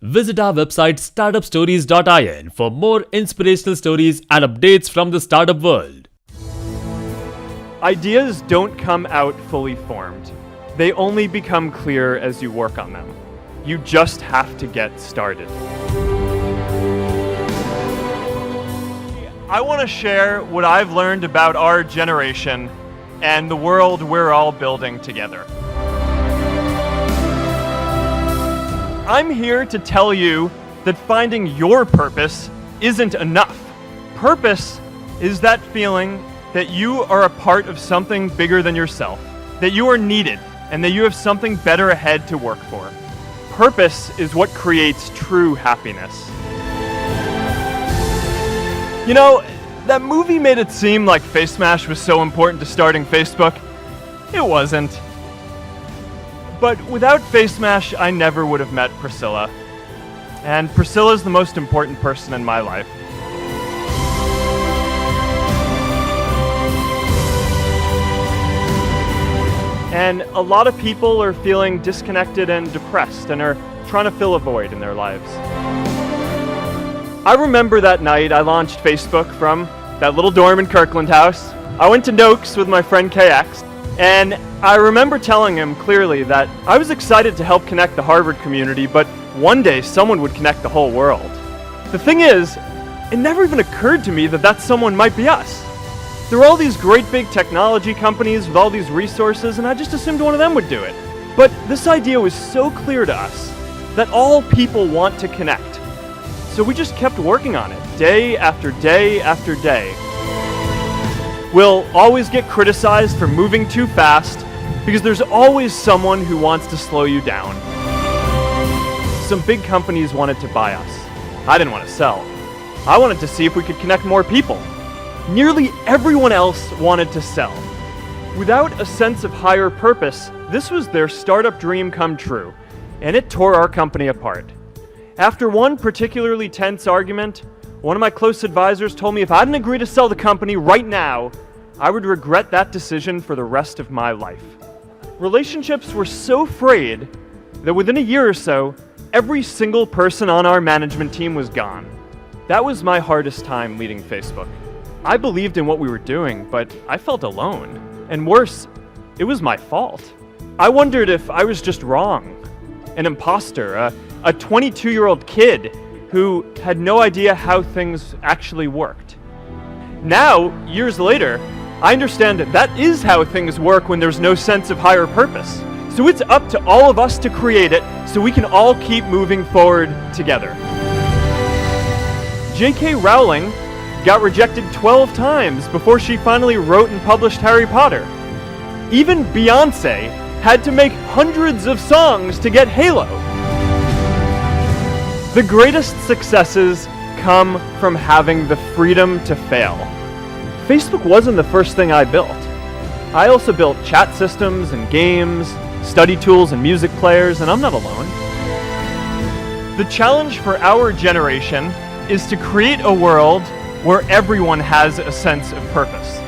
Visit our website startupstories.in for more inspirational stories and updates from the startup world. Ideas don't come out fully formed. They only become clear as you work on them. You just have to get started. I want to share what I've learned about our generation and the world we're all building together. I'm here to tell you that finding your purpose isn't enough. Purpose is that feeling that you are a part of something bigger than yourself, that you are needed, and that you have something better ahead to work for. Purpose is what creates true happiness. You know, that movie made it seem like Face Smash was so important to starting Facebook. It wasn't. But without Face Smash, I never would have met Priscilla. And Priscilla's the most important person in my life. And a lot of people are feeling disconnected and depressed and are trying to fill a void in their lives. I remember that night I launched Facebook from that little dorm in Kirkland House. I went to Noakes with my friend KX, and I remember telling him clearly that I was excited to help connect the Harvard community, but one day someone would connect the whole world. The thing is, it never even occurred to me that that someone might be us. There were all these great big technology companies with all these resources, and I just assumed one of them would do it. But this idea was so clear to us that all people want to connect. So we just kept working on it, day after day after day. We'll always get criticized for moving too fast because there's always someone who wants to slow you down. Some big companies wanted to buy us. I didn't want to sell. I wanted to see if we could connect more people. Nearly everyone else wanted to sell. Without a sense of higher purpose, this was their startup dream come true, and it tore our company apart. After one particularly tense argument, one of my close advisors told me if I didn't agree to sell the company right now, I would regret that decision for the rest of my life. Relationships were so frayed that within a year or so, every single person on our management team was gone. That was my hardest time leading Facebook. I believed in what we were doing, but I felt alone. And worse, it was my fault. I wondered if I was just wrong, an imposter, a 22-year-old kid who had no idea how things actually worked. Now, years later, I understand that is how things work when there's no sense of higher purpose. So it's up to all of us to create it so we can all keep moving forward together. J.K. Rowling got rejected 12 times before she finally wrote and published Harry Potter. Even Beyoncé had to make hundreds of songs to get Halo. The greatest successes come from having the freedom to fail. Facebook wasn't the first thing I built. I also built chat systems and games, study tools and music players, and I'm not alone. The challenge for our generation is to create a world where everyone has a sense of purpose.